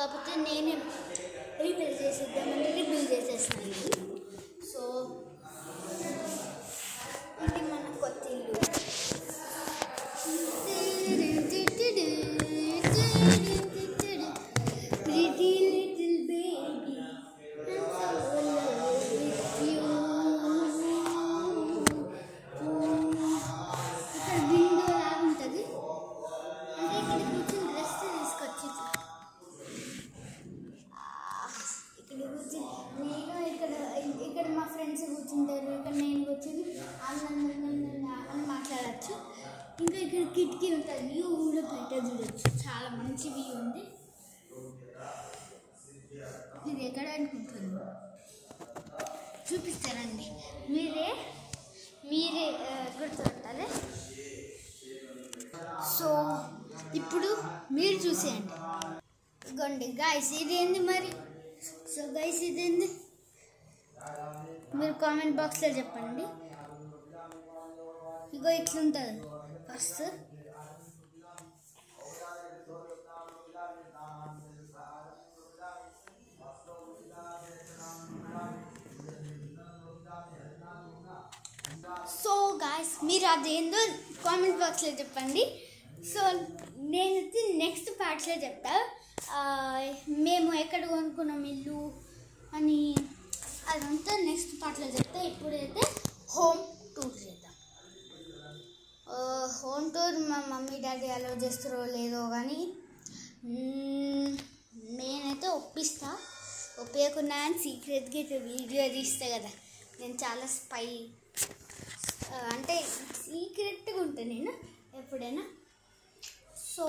కాకపోతే నేనే రీబిల్డ్ చేసేద్దామని రీబిల్డ్ చేసేస్తాను. సో ఇది మన కొత్త ఇల్లు. ఇక్కడ మా ఫ్రెండ్స్ కూర్చుంటారు, ఇక్కడ నేను కూర్చొని అని మాట్లాడచ్చు. ఇంకా ఇక్కడ కిటికీ ఉంటుంది, వ్యూ కూడా బయట చూడొచ్చు. చాలా మంచి వ్యూ ఉంది. ఇది ఎక్కడ అనుకుంటుంది చూపిస్తారండి, మీరే గుర్తుపట్టాలి. సో ఇప్పుడు మీరు చూసేయండి. ఇదిగోండి గైస్, ఇదేంది మరి? సో గైస్ ఇదేంది మీరు కామెంట్ బాక్స్లో చెప్పండి. ఇగో ఇట్లుంటుంది ఫస్ట్. సో గాయస్ మీరు అదేందో కామెంట్ బాక్స్లో చెప్పండి. సో నేనైతే నెక్స్ట్ పార్ట్లో చెప్తా మేము ఎక్కడ కొనుక్కున్నాం ఇల్లు అని, అదంతా నెక్స్ట్ పార్ట్లో చెప్తా. ఇప్పుడైతే హోమ్ టూర్ చేద్దాం. హోమ్ టూర్ మా మమ్మీ డాడీ అలో చేస్తారో లేదో కానీ నేనైతే ఒప్పేయకుండా అని సీక్రెట్గా అయితే వీడియో తీస్తా కదా. నేను చాలా స్పై అంటే సీక్రెట్గా ఉంటాను నేను ఎప్పుడైనా. సో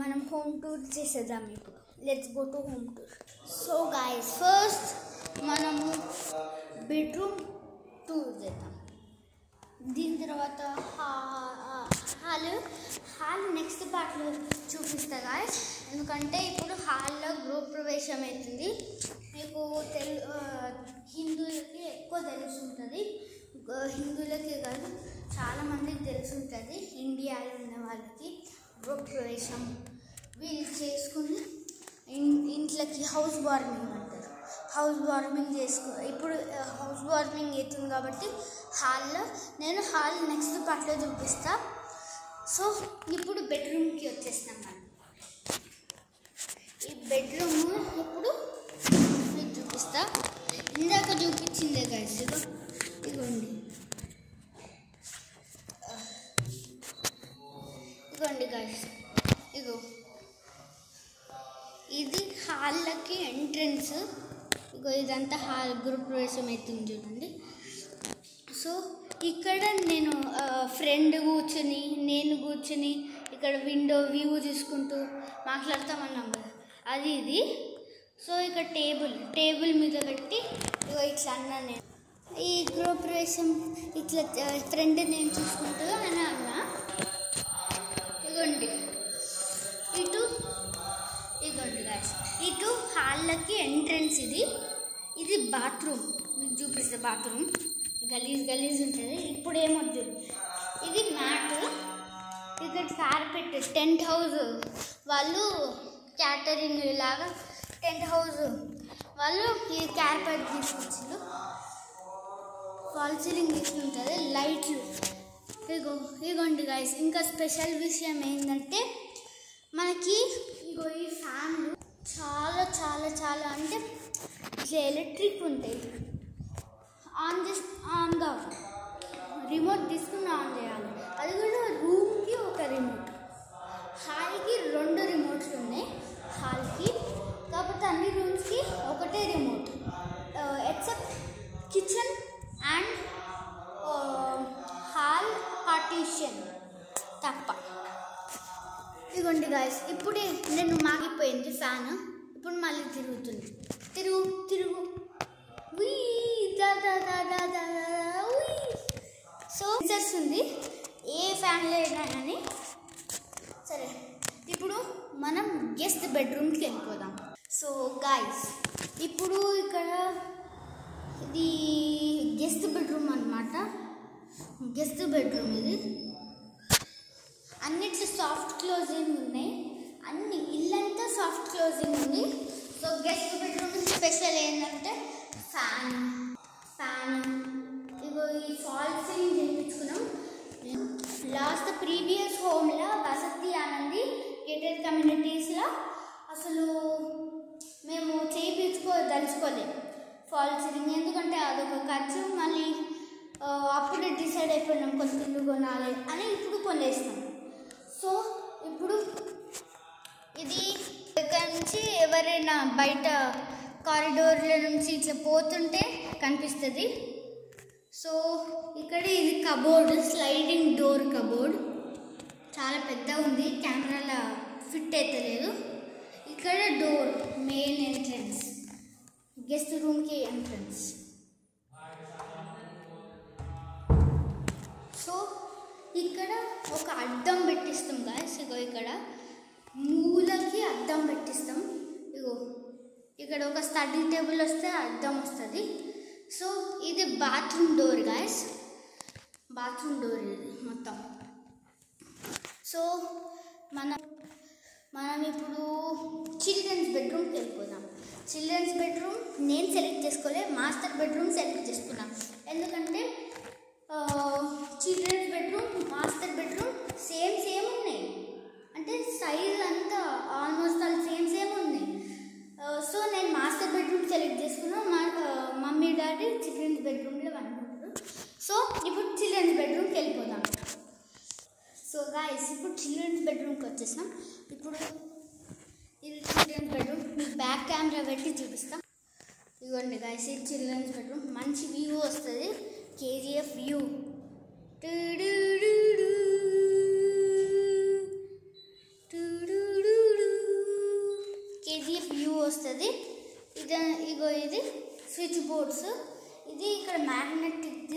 మనం హోమ్ టూర్ చేసేద్దాం ఇప్పుడు. Let's go to home tour. So guys first మనము బెడ్రూమ్ టూర్ చేద్దాం. దీని తర్వాత హాల్ నెక్స్ట్ పార్ట్లో చూపిస్తా గాయస్. ఎందుకంటే ఇప్పుడు హాల్లో గృహప్రవేశం అవుతుంది. మీకు హిందువులకి ఎక్కువ తెలుసుంటుంది, హిందువులకే కాదు చాలామందికి తెలుసుంటుంది. ఇండియాలో ఉన్న వాళ్ళకి గృహప్రవేశం వీళ్ళు చేసుకుని ఇంట్లోకి హౌస్ వార్మింగ్ అంటారు. హౌస్ వార్మింగ్ ఇప్పుడు హౌస్ వార్మింగ్ అవుతుంది కాబట్టి నేను హాల్ నెక్స్ట్ పార్ట్లో చూపిస్తా. సో ఇప్పుడు బెడ్రూమ్కి వచ్చేస్తాం మనం. ఈ బెడ్రూమ్ ఇప్పుడు మీకు చూపిస్తా. ఇందాక చూపించిందే గైస్, ఇదిగోండి గైస్, ఇది హాల్కి ఎంట్రన్స్. ఇగో ఇదంతా హాల్ గృహప్రవేశం అవుతుంది చూడండి. సో ఇక్కడ నేను కూర్చొని ఇక్కడ విండో వ్యూ చూసుకుంటూ మాట్లాడతామన్నాం కదా, అది ఇది. సో ఇక్కడ టేబుల్ మీద పెట్టి ఇగో ఇట్లా అన్నా నేను. ఈ గృహప్రవేశం ఇట్లా ఫ్రెండ్ నేను చూసుకుంటూ అని అన్నా. ఇగోండి ఇగోండి గాయస్, ఇటు హాల్కి ఎంట్రన్స్. ఇది బాత్రూమ్. మీకు చూపిస్తే బాత్రూమ్ గలీజ్ ఉంటుంది. ఇప్పుడు ఏమొద్దు, ఇది మ్యాట్. ఇక్కడ కార్పెట్. టెంట్ హౌస్ వాళ్ళు క్యాటరింగ్ లాగా టెంట్ హౌస్ వాళ్ళు ఈ కార్పెట్ తీసుకొచ్చారు. ఫాల్ సీలింగ్ ఇట్లుంటుంది. లైట్లు ఇగోండి గైస్. ఇంకా స్పెషల్ విషయం ఏంటంటే మనకి ఇగో ఈ ఫ్యాన్లు చాలా చాలా చాలా అంటే ఇట్లా ఎలక్ట్రిక్ ఉంటాయి. ఆన్ కావాలి, రిమోట్ తీసుకుని ఆన్ చేయాలి. అది కూడా రూమ్కి ఒక రిమోట్, హాల్కి 2 రిమోట్లు ఉన్నాయి. హాల్కి కాకపోతే అన్ని రూమ్స్కి ఒకటే remote, except kitchen and hall partition తప్ప. ఇదిగోండి గాయస్, ఇప్పుడే నేను మాగిపోయింది ఫ్యాన్. ఇప్పుడు మళ్ళీ తిరుగుతుంది. తిరుగు సో ఉంది ఏ ఫ్యాన్లో అయినా కానీ. సరే ఇప్పుడు మనం గెస్ట్ బెడ్రూమ్కి వెళ్ళిపోదాం. సో గాయస్ ఇప్పుడు ఇక్కడ ఇది గెస్ట్ బెడ్రూమ్ అన్నమాట. గెస్ట్ బెడ్రూమ్ ఇది. అన్నిట్లో సాఫ్ట్ క్లోజింగ్ ఉన్నాయి. అన్ని ఇల్లంతా సాఫ్ట్ క్లోజింగ్ ఉంది. సో గెస్ట్ బెడ్రూమ్ స్పెషల్ ఏంటంటే ఫ్యాన్ ఇగో ఈ ఫాల్ సీలింగ్ చేయించుకున్నాం. లాస్ట్ ప్రీవియస్ హోమ్లో వసతి ఆనంది గేటెడ్ కమ్యూనిటీస్లో అసలు మేము చేయించుకోదలుచుకోలేదు ఫాల్ సీలింగ్, ఎందుకంటే అదొక ఖర్చు. మళ్ళీ అప్పుడే డిసైడ్ అయిపోయినాం కొత్త ఇల్లు కొనాలి అని, ఇప్పుడు కొనేస్తాం. సో ఇప్పుడు ఇది ఇక్కడ నుంచి ఎవరైనా బయట కారిడోర్ల నుంచి ఇట్లా పోతుంటే కనిపిస్తుంది. సో ఇక్కడ ఇది కబోర్డ్, స్లైడింగ్ డోర్ కబోర్డ్, చాలా పెద్దగా ఉంది, కెమెరాలో ఫిట్ అవుతలేదు. ఇక్కడ డోర్, మెయిన్ ఎంట్రన్స్, గెస్ట్ రూమ్కి ఎంట్రన్స్. సో ఇక్కడ ఒక అద్దం పెట్టిస్తాం గాయస్. ఇగో ఇక్కడ మూలకి అద్దం పెట్టిస్తాం. ఇగో ఇక్కడ ఒక స్టడీ టేబుల్ వస్తే అద్దం వస్తుంది. సో ఇది bathroom door guys, bathroom door ఇది మొత్తం. సో మనం ఇప్పుడు చిల్డ్రన్స్ బెడ్రూమ్కి వెళ్ళిపోదాం. చిల్డ్రన్స్ బెడ్రూమ్ నేను సెలెక్ట్ చేసుకోలే, మాస్టర్ బెడ్రూమ్ సెలెక్ట్ చేసుకున్నాం. ఎందుకంటే children's bedroom master bedroom same ఉన్నాయి, అంటే సైజ్ అంతా ఆల్మోస్ట్ ఆల్ సేమ్ ఉన్నాయి. సో నేను మాస్టర్ బెడ్రూమ్ సెలెక్ట్ చేసుకున్నాను. మమ్మీ డాడీ చిల్డ్రన్స్ బెడ్రూమ్లో అనుకుంటారు. సో ఇప్పుడు చిల్డ్రన్స్ బెడ్రూమ్కి వెళ్ళిపోదాం. సో గాయస్ ఇప్పుడు చిల్డ్రన్స్ బెడ్రూమ్కి వచ్చేసాం. ఇప్పుడు ఇది చిల్డ్రన్స్ బెడ్రూమ్, మీకు బ్యాక్ కెమెరా పెట్టి చూపిస్తాం. ఇవ్వండి గాయస్, ఇది చిల్డ్రన్స్ బెడ్రూమ్, మంచి వ్యూ వస్తుంది, కేజీఎఫ్ వ్యూ. కేజీఎఫ్ వ్యూ వస్తుంది. ఇగో ఇది స్విచ్ బోర్డ్స్, ఇది ఇక్కడ మ్యాగ్నెటిక్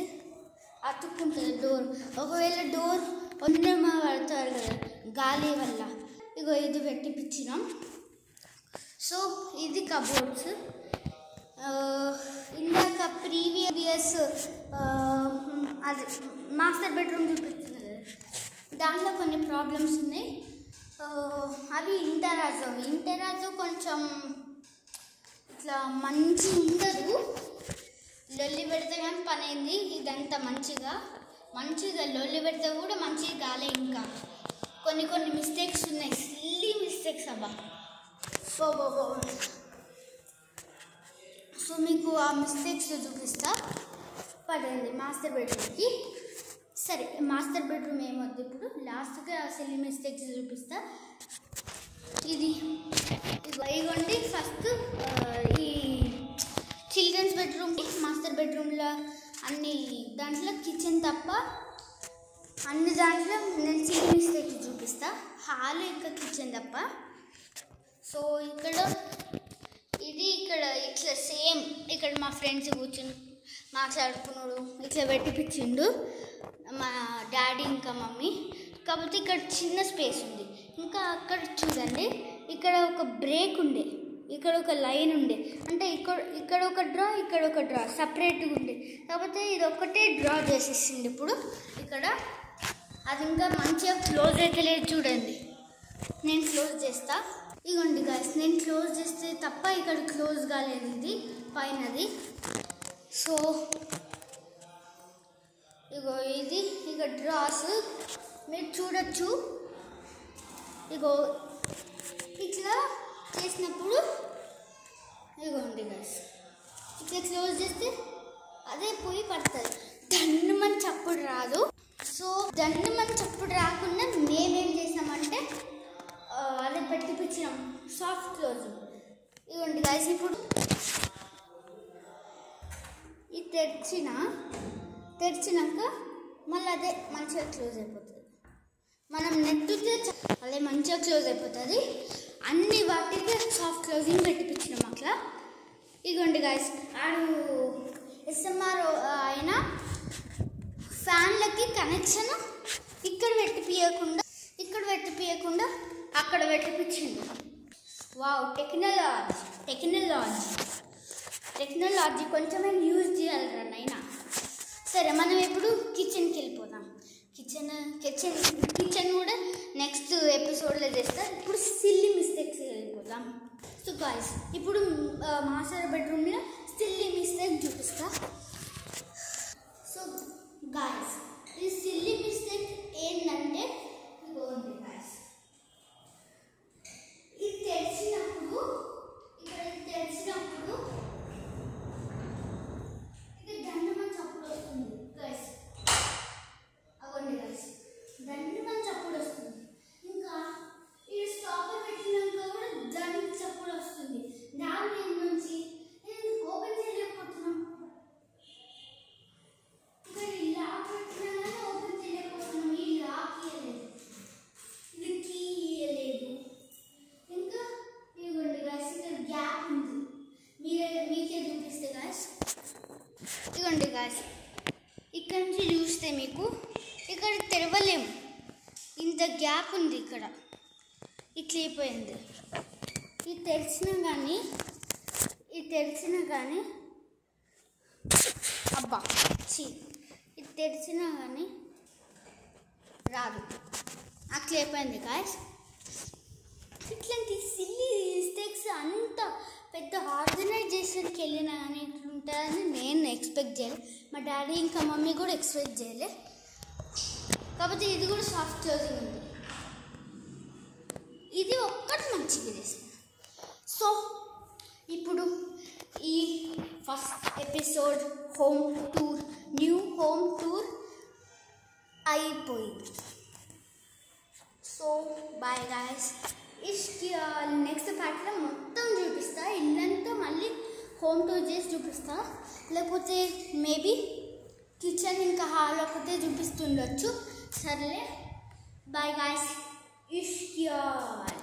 అతుక్కుంటుంది డోర్. ఒకవేళ డోర్ ఒంటరిమ పడతారు కదా గాలి వల్ల, ఇగో ఇది పెట్టిపించినాం. సో ఇది కబోర్డ్స్. ఇందాక ప్రీవియస్ అది మాస్టర్ బెడ్రూమ్ చూపిస్తుంది కదా, దాంట్లో కొన్ని ప్రాబ్లమ్స్ ఉన్నాయి. అవి ఇంటరాజో కొంచెం ఇట్లా మంచి ఉండదు, లొల్లి పెడితే కానీ పని అయింది. ఇదంతా మంచిగా లొల్లి పెడితే కూడా మంచిగా కాలే. ఇంకా కొన్ని మిస్టేక్స్ ఉన్నాయి, సిల్లీ మిస్టేక్స్ అబ్బా. సో మీకు ఆ మిస్టేక్స్ చూపిస్తా, పడండి మాస్టర్ బెడ్రూమ్కి. సరే మాస్టర్ బెడ్రూమ్ ఏమొద్దు, ఇప్పుడు లాస్ట్గా ఆ సిల్లీ మిస్టేక్స్ చూపిస్తా. ఇదిగోండి ఫస్ట్ ఈ చిల్డ్రన్స్ బెడ్రూమ్కి మాస్టర్ బెడ్రూమ్లో అన్ని దాంట్లో కిచెన్ తప్ప అన్ని దాంట్లో నేను సిల్లీ మిస్టేక్స్ చూపిస్తా, హాల్ ఇంకా కిచెన్ తప్ప. సో ఇక్కడ ఇట్లా సేమ్ ఇక్కడ మా ఫ్రెండ్స్ కూర్చుని మాట్లాడుకున్నాడు, ఇట్లా పెట్టిపించిండు మా డాడీ ఇంకా మమ్మీ. కాకపోతే ఇక్కడ చిన్న స్పేస్ ఉంది. ఇంకా అక్కడ చూడండి, ఇక్కడ ఒక బ్రేక్ ఉండే, ఇక్కడ ఒక లైన్ ఉండే, అంటే ఇక్కడ ఒక డ్రా సపరేట్గా ఉండే. కాకపోతే ఇది ఒక్కటే డ్రా చేసేసింది ఇప్పుడు ఇక్కడ. అది ఇంకా మంచిగా క్లోజ్ అయితే లేదు, చూడండి నేను క్లోజ్ చేస్తా. ఇగోండి గాయస్, నేను క్లోజ్ చేస్తే తప్ప ఇక్కడ క్లోజ్ కాలేదు ఇది పైనది. సో ఇగో ఇది ఇక డ్రాస్ మీరు చూడొచ్చు. ఇగో ఇట్లా చేసినప్పుడు ఇగోండి గాయస్, ఇట్లా క్లోజ్ చేస్తే అదే పోయి పడుతుంది, దన్నుమని చప్పుడు రాదు. సో దన్నుమని చప్పుడు రాకుండా మేమేం చేసామంటే అదే పెట్టిపించినాం సాఫ్ట్ క్లోజ్. ఇవ్వండి గాయస్, ఇప్పుడు ఇది తెరిచినాక మళ్ళీ అదే మంచిగా క్లోజ్ అయిపోతుంది. మనం నెట్టితే అదే మంచిగా క్లోజ్ అయిపోతుంది. అన్ని వాటికి సాఫ్ట్ క్లోజింగ్ పెట్టిపించినాం అట్లా. ఇగోండి గాయస్, ఆడు ఎస్ఎంఆర్ అయినా ఫ్యాన్లకి కనెక్షన్ ఇక్కడ పెట్టిపియకుండా అక్కడ పెట్టిపించింది. వావ్, టెక్నాలజీ కొంచెమైనా యూజ్ చేయాలి నైనా. సరే మనం ఇప్పుడు కిచెన్కి వెళ్ళిపోదాం. కిచెన్ కూడా నెక్స్ట్ ఎపిసోడ్లో చేస్తా. ఇప్పుడు సిల్లీ మిస్టేక్స్ వెళ్ళిపోతాం. సో గాయ్స్, ఇప్పుడు మాస్టర్ బెడ్రూమ్లో సిల్లీ మిస్టేక్ చూపిస్తా. సో గాయ్స్, ఈ సిల్లీ మిస్టేక్ ఏంటంటే ఇదిగోండి గాయ్స్, ఇది తెరిచినప్పుడు ఇది దండమని చప్పుడు వస్తుంది గాయ్స్. అవ్వండి గాయ్స్, దండమని చప్పుడు వస్తుంది. ఇంకా ఇది స్టాపర్ పెట్టినాక కూడా దానికి చప్పుడు వస్తుంది. దాని నుంచి నేను ఓపెన్ చేయలేకపోతున్నాం. ఇక్కడ ఈ లాక్ పెట్టినా కానీ ఓపెన్ చేయలేకపోతున్నాం. ఈ లాక్ ఇవ్వలేదు, ఇది కీ ఇవ్వలేదు. ఇంకా ఇవ్వండి గాయస్, ఇక్కడ గ్యాప్ ఉంది. మీకే చూపిస్తే గాయస్, ఇవ్వండి గాయస్, ఇక్కడ నుంచి చూస్తే మీకు ఇక్కడ తెరవలేము. ఇంత గ్యాప్ ఉంది, ఇక్కడ ఇట్లా అయిపోయింది. ఇది తెరిచినా కానీ అబ్బా ఇది తెరిచినా కానీ రాదు, అట్లా అయిపోయింది గాయస్. ఇట్లాంటి సిల్లీ మిస్టేక్స్ అంత పెద్ద ఆర్గనైజేషన్కి వెళ్ళినా కానీ ఇట్లుంటుందని నేను ఎక్స్పెక్ట్ చేయలే. మా డాడీ ఇంకా మమ్మీ కూడా ఎక్స్పెక్ట్ చేయలే. కాకపోతే ఇది కూడా సాఫ్ట్ క్లోజింగ్ ఉంది. ఇది ఒక్కటి మంచిగా చేసింది. సో ఇప్పుడు ఈ first episode new home tour అయిపోయింది. So bye guys. నెక్స్ట్ పార్ట్లో మొత్తం చూపిస్తా, ఇల్లంతా మళ్ళీ హోమ్ టూర్ చేసి చూపిస్తా. లేకపోతే మేబీ కిచెన్ ఇంకా హాల్ ఒకటే చూపిస్తుండొచ్చు. సర్లే, బాయ్ గాయస్. ఇష్క్యాల్.